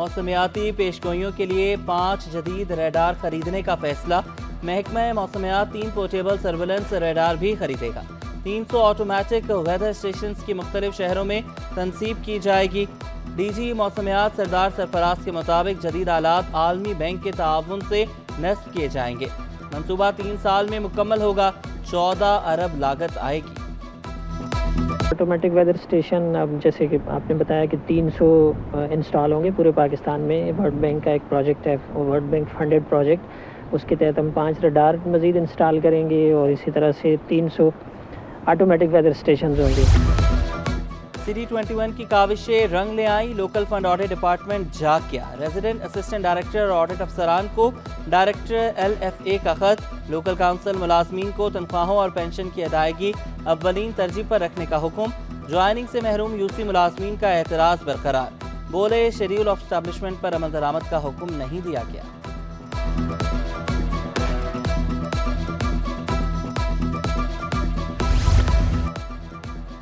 موسمیاتی پیشگوئیوں کے لیے 5 جدید ریڈار خریدنے کا فیصلہ۔ محکمہ موسمیات 3 پورٹیبل سرویلنس ریڈار بھی خریدے گا۔ 300 آٹومیٹک ویدر اسٹیشنز کی مختلف شہروں میں تنصیب کی جائے گی۔ ڈی جی موسمیات سردار سرفراز کے مطابق جدید آلات عالمی بینک کے تعاون سے نصب کیے جائیں گے۔ منصوبہ 3 سال میں مکمل ہوگا، 14 ارب لاگت آئے گی۔ آٹومیٹک ویدر اسٹیشن اب جیسے کہ آپ نے بتایا کہ 300 انسٹال ہوں گے پورے پاکستان میں۔ ورلڈ بینک کا ایک پروجیکٹ ہے، ورلڈ بینک فنڈڈ پروجیکٹ، اس کے تحت ہم 5 ریڈار مزید انسٹال کریں گے اور اسی طرح سے 300 آٹومیٹک ویدر اسٹیشنز ہوں گے۔ سٹی 21 کی کاوشیں رنگ لے آئیں، لوکل فنڈ آڈٹ ڈپارٹمنٹ جاگ گیا۔ ریزیڈنٹ اسسٹنٹ ڈائریکٹر اور آڈٹ افسران کو ڈائریکٹر LFA کا خط۔ لوکل کونسل ملازمین کو تنخواہوں اور پینشن کی ادائیگی اولین ترجیح پر رکھنے کا حکم۔ جوائننگ سے محروم UC ملازمین کا اعتراض برقرار، بولے شیڈیول آف اسٹیبلشمنٹ پر عمل درآمد کا حکم نہیں دیا گیا۔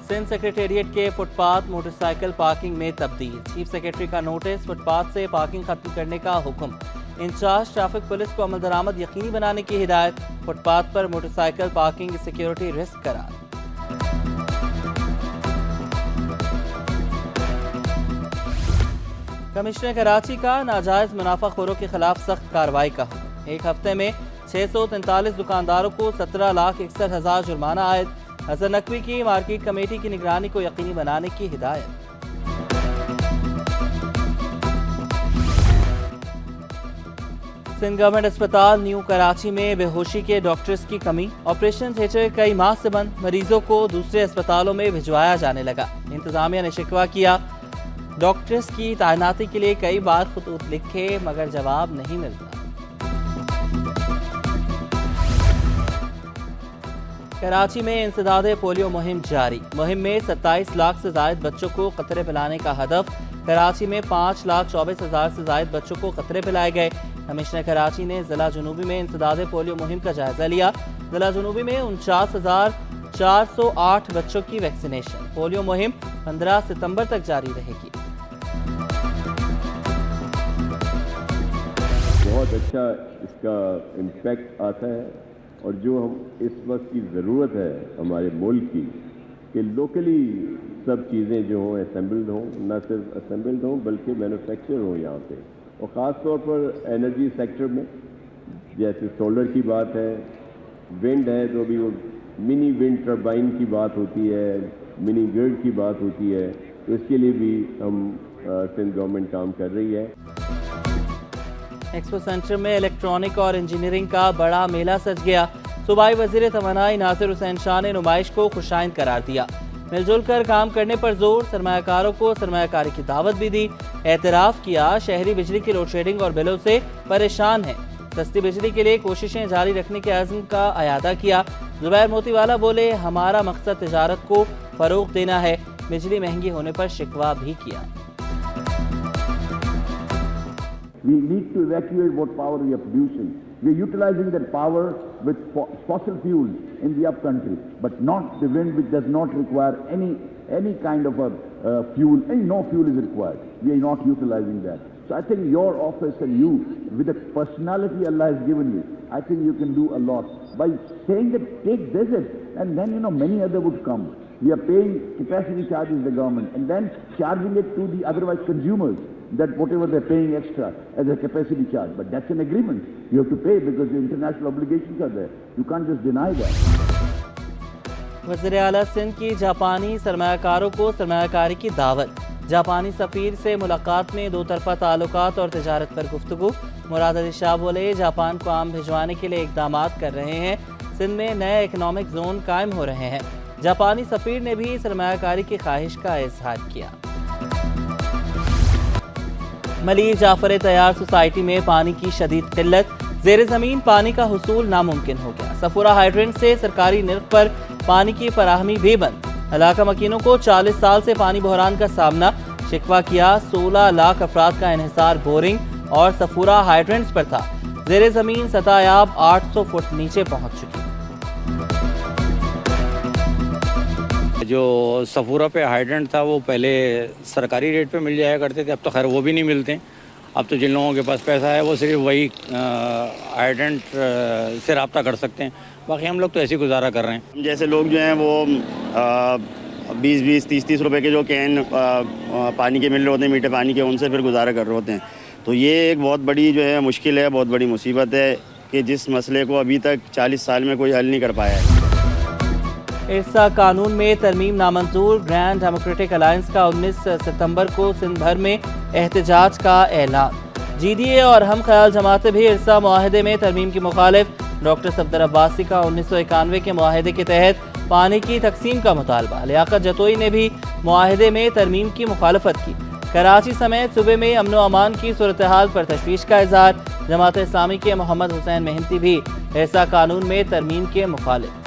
سندھ سیکریٹریٹ کے footpath motorcycle parking میں تبدیل۔ چیف سیکریٹری کا نوٹس، فٹ پاتھ سے پارکنگ ختم کرنے کا حکم۔ انچارج ٹریفک پولیس کو عمل درآمد یقینی بنانے کی ہدایت۔ فٹ پاتھ پر motorcycle parking security risk قرار۔ کمشنر کراچی کا ناجائز منافع خوروں کے خلاف سخت کارروائی کا حکم۔ ایک ہفتے میں 643 دکانداروں کو 17,61,000 جرمانہ عائد۔ حسن نقوی کی مارکیٹ کمیٹی کی نگرانی کو یقینی بنانے کی ہدایت۔ سندھ گورنمنٹ اسپتال نیو کراچی میں بے ہوشی کے ڈاکٹرز کی کمی۔ آپریشن تھیٹر کئی ماہ سے بند، مریضوں کو دوسرے اسپتالوں میں بھجوایا جانے لگا۔ انتظامیہ نے شکوہ کیا، ڈاکٹرز کی تعیناتی کے لیے کئی بار خطوط لکھے مگر جواب نہیں ملتا۔ کراچی میں انسداد پولیو مہم جاری۔ مہم میں 27 لاکھ سے زائد بچوں کو قطرے پلانے کا ہدف۔ کراچی میں 5,24,000 سے زائد بچوں کو قطرے پلائے گئے۔ کمشنر کراچی نے ضلع جنوبی میں انسداد پولیو مہم کا جائزہ لیا۔ ضلع جنوبی میں 49,408 بچوں کی ویکسینیشن۔ پولیو مہم 15 ستمبر تک جاری رہے گی۔ بہت اچھا اس کا امپیکٹ آتا ہے، اور جو ہم اس وقت کی ضرورت ہے ہمارے ملک کی کہ لوکلی سب چیزیں جو ہوں اسمبلڈ ہوں، نہ صرف اسمبلڈ ہوں بلکہ مینوفیکچر ہوں یہاں پہ، اور خاص طور پر انرجی سیکٹر میں جیسے سولر کی بات ہے، ونڈ ہے تو ابھی وہ منی ونڈ ٹربائن کی بات ہوتی ہے، منی گرڈ کی بات ہوتی ہے، تو اس کے لیے بھی ہم سندھ گورنمنٹ کام کر رہی ہے۔ ایکسپو سینٹر میں الیکٹرانک اور انجینئرنگ کا بڑا میلہ سج گیا۔ صوبائی وزیر توانائی ناصر حسین شاہ نے نمائش کو خوشائند قرار دیا۔ مل جل کر کام کرنے پر زور، سرمایہ کاروں کو سرمایہ کاری کی دعوت بھی دی۔ اعتراف کیا شہری بجلی کی لوڈ شیڈنگ اور بلوں سے پریشان ہیں، سستی بجلی کے لیے کوششیں جاری رکھنے کے عزم کا اعادہ کیا۔ زبیر موتی والا بولے ہمارا مقصد تجارت کو فروغ دینا ہے، بجلی مہنگی ہونے پر شکوہ بھی کیا۔ We need to evacuate what power we are producing. We are utilizing that power with fossil fuels in the upcountry, but not the wind, which does not require any kind of a fuel. No fuel is required. We are not utilizing that. So I think your office and you, with the personality Allah has given you, I think you can do a lot. By saying that take this, and then many other would come. We are paying capacity charges the government, and then charging it to the otherwise consumers, that whatever they're paying extra as a capacity charge. But that's an agreement. You have to pay because the international obligations are there. You can't just deny that. وزیر اعلیٰ سندھ کی جاپانی سرمایہ کاروں کو سرمایہ کاری کی دعوت۔ جاپانی سفیر سے ملاقات میں دو طرفہ تعلقات اور تجارت پر گفتگو۔ مراد علی شاہ بولے جاپان کو آم بھجوانے کے لیے اقدامات کر رہے ہیں، سندھ میں نئے اکنامک زون قائم ہو رہے ہیں۔ جاپانی سفیر نے بھی سرمایہ کاری کی خواہش کا اظہار کیا۔ ملیر جعفر طیار سوسائٹی میں پانی کی شدید قلت، زیر زمین پانی کا حصول ناممکن ہو گیا۔ صفورہ ہائیڈرنٹ سے سرکاری نرخ پر پانی کی فراہمی بھی بند۔ علاقہ مکینوں کو 40 سال سے پانی بحران کا سامنا، شکوہ کیا 16 لاکھ افراد کا انحصار بورنگ اور صفورہ ہائیڈرنٹس پر تھا، زیر زمین سطح آب 800 فٹ نیچے پہنچ چکی۔ جو صفورہ پہ ہائیڈرنٹ تھا وہ پہلے سرکاری ریٹ پہ مل جایا کرتے تھے، اب تو خیر وہ بھی نہیں ملتے، اب تو جن لوگوں کے پاس پیسہ ہے وہ صرف وہی آئیڈنٹ سے رابطہ کر سکتے ہیں، باقی ہم لوگ تو ایسے ہی گزارا کر رہے ہیں. جیسے لوگ جو ہیں وہ 20-20 30-30 روپے کے جو کین پانی کے مل رہے ہوتے ہیں میٹھے پانی کے، ان سے پھر گزارا کر رہے ہوتے ہیں. تو یہ ایک بہت بڑی جو ہے مشکل ہے، بہت بڑی مصیبت ہے کہ جس مسئلے کو ابھی تک 40 سال میں کوئی حل نہیں کر پایا ہے. ارسا قانون میں ترمیم نامنظور، گرینڈ ڈیموکریٹک الائنس کا 19 ستمبر کو سندھ بھر میں احتجاج کا اعلان. جی ڈی اے اور ہم خیال جماعتیں بھی ارسا معاہدے میں ترمیم کی مخالف. ڈاکٹر صفدر عباسی کا 1991 کے معاہدے کے تحت پانی کی تقسیم کا مطالبہ. لیاقت جتوئی نے بھی معاہدے میں ترمیم کی مخالفت کی. کراچی سمیت صوبے میں امن و امان کی صورتحال پر تشویش کا اظہار. جماعت اسلامی کے محمد حسین مہنتی بھی ارسا قانون میں ترمیم کے مخالف.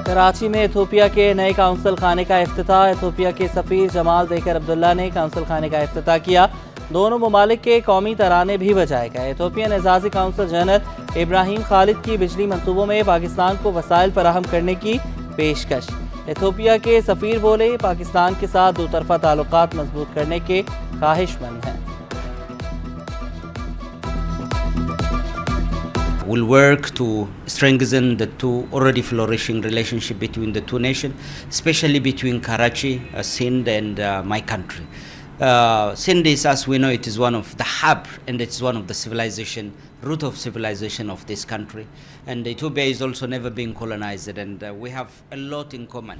کراچی میں ایتھوپیا کے نئے کونسل خانے کا افتتاح. ایتھوپیا کے سفیر جمال دیکر عبداللہ نے کونسل خانے کا افتتاح کیا. دونوں ممالک کے قومی ترانے بھی بجائے گئے. ایتھوپین اعزازی کونسل جنرل ابراہیم خالد کی بجلی منصوبوں میں پاکستان کو وسائل فراہم کرنے کی پیشکش. ایتھوپیا کے سفیر بولے پاکستان کے ساتھ دو طرفہ تعلقات مضبوط کرنے کے خواہش مند ہیں. Will work to strengthen the two already flourishing relationship between the two nations, especially between Karachi, Sindh and my country. Sindh is, as we know, it is one of the hub and it's one of the civilization, root of civilization of this country. And Ethiopia is also never been colonized and we have a lot in common.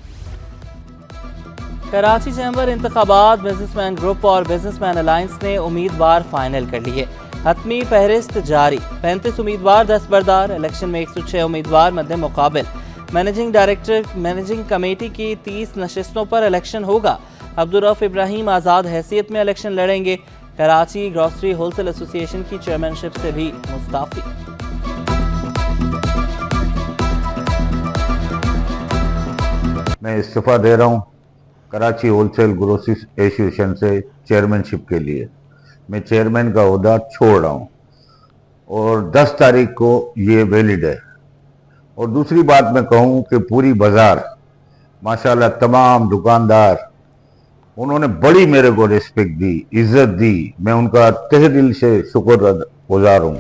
Karachi chamber انتخابات business man group اور business man alliance نے امیدوار final کر لی ہے. حتمی فہرست جاری. 35 امیدوار دستبردار. الیکشن میں 106 امیدوار مد مقابل. مینیجنگ کمیٹی کی 30 نشستوں پر الیکشن ہوگا. عبدالرؤف ابراہیم آزاد حیثیت میں الیکشن لڑیں گے. کراچی گروسری ہول سیل ایسوسی ایشن کی چیئرمین شپ سے بھی مستعفی. میں استعفیٰ دے رہا ہوں کراچی ہول سیل گروسری ایسوسی ایشن سے چیئرمین شپ کے لیے. میں چیئرمین کا عہدہ چھوڑ رہا ہوں اور 10 تاریخ کو یہ ویلڈ ہے. اور دوسری بات میں کہوں کہ پوری بازار ماشاءاللہ تمام دکاندار انہوں نے بڑی میرے کو ریسپیکٹ دی، عزت دی. میں ان کا تہ دل سے شکر گزار ہوں.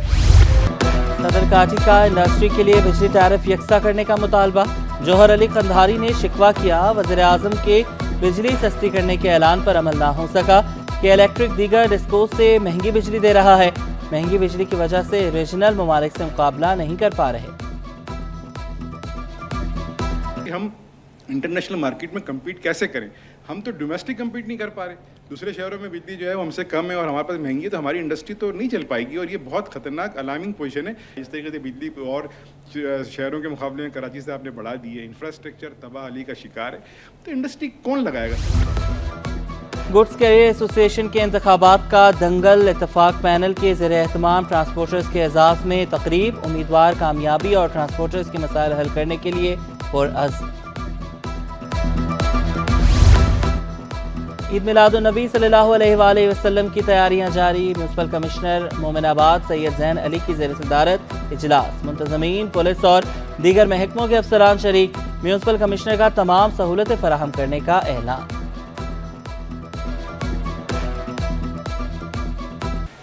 صدر کاٹھی کا انڈسٹری کے لیے بجلی ٹیرف یکساں کرنے کا مطالبہ. جوہر علی قندھاری نے شکوہ کیا وزیر اعظم کے بجلی سستی کرنے کے اعلان پر عمل نہ ہو سکا کہ الیکٹرک دیگر ڈسکوز سے مہنگی بجلی دے رہا ہے. مہنگی بجلی کی وجہ سے ریجنل ممالک سے مقابلہ نہیں کر پا رہے. ہم انٹرنیشنل مارکیٹ میں کمپیٹ کیسے کریں؟ ہم تو ڈومیسٹک کمپیٹ نہیں کر پا رہے. دوسرے شہروں میں بجلی جو ہے وہ ہم سے کم ہے اور ہمارے پاس مہنگی ہے، تو ہماری انڈسٹری تو نہیں چل پائے گی اور یہ بہت خطرناک الارمنگ پوزیشن ہے. اس طریقے سے بجلی اور شہروں کے مقابلے میں کراچی سے آپ نے بڑھا دی ہے. انفراسٹرکچر تباہ علی کا شکار ہے، تو انڈسٹری کون لگائے گا؟ گڈز کیریئر ایسوسی ایشن کے انتخابات کا دنگل. اتفاق پینل کے زیر اہتمام ٹرانسپورٹرز کے اعزاز میں تقریب. امیدوار کامیابی اور ٹرانسپورٹرز کے مسائل حل کرنے کے لیے پرعزم. عید میلاد النبی صلی اللہ علیہ وآلہ وسلم کی تیاریاں جاری. میونسپل کمشنر مومن آباد سید زین علی کی زیر صدارت اجلاس. منتظمین، پولیس اور دیگر محکموں کے افسران شریک. میونسپل کمشنر کا تمام سہولتیں فراہم کرنے کا اعلان.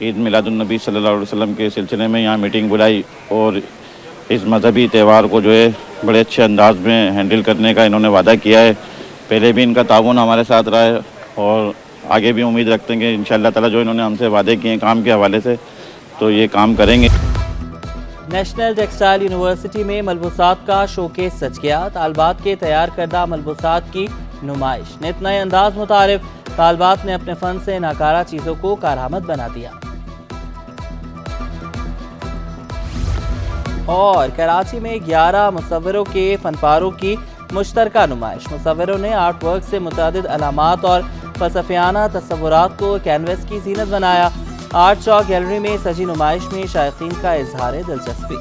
عید میلاد النبی صلی اللہ علیہ وسلم کے سلسلے میں یہاں میٹنگ بلائی اور اس مذہبی تہوار کو جو ہے بڑے اچھے انداز میں ہینڈل کرنے کا انہوں نے وعدہ کیا ہے. پہلے بھی ان کا تعاون ہمارے ساتھ رہا ہے اور آگے بھی امید رکھتے ہیں کہ انشاءاللہ تعالیٰ جو انہوں نے ہم سے وعدے کیے ہیں کام کے حوالے سے تو یہ کام کریں گے. نیشنل ٹیکسٹائل یونیورسٹی میں ملبوسات کا شوکیس سج گیا. طالبات کے تیار کردہ ملبوسات کی نمائش. نت نئے انداز متعارف. طالبات نے اپنے فن سے ناکارہ چیزوں کو کارآمد بنا دیا. اور کراچی میں 11 مصوروں کے فن پاروں کی مشترکہ نمائش. مصوروں نے آرٹ ورک سے متعدد علامات اور فلسفیانہ تصورات کو کینوس کی زینت بنایا. آرٹ چاک گیلری میں سجی نمائش میں شائقین کا اظہار دلچسپی.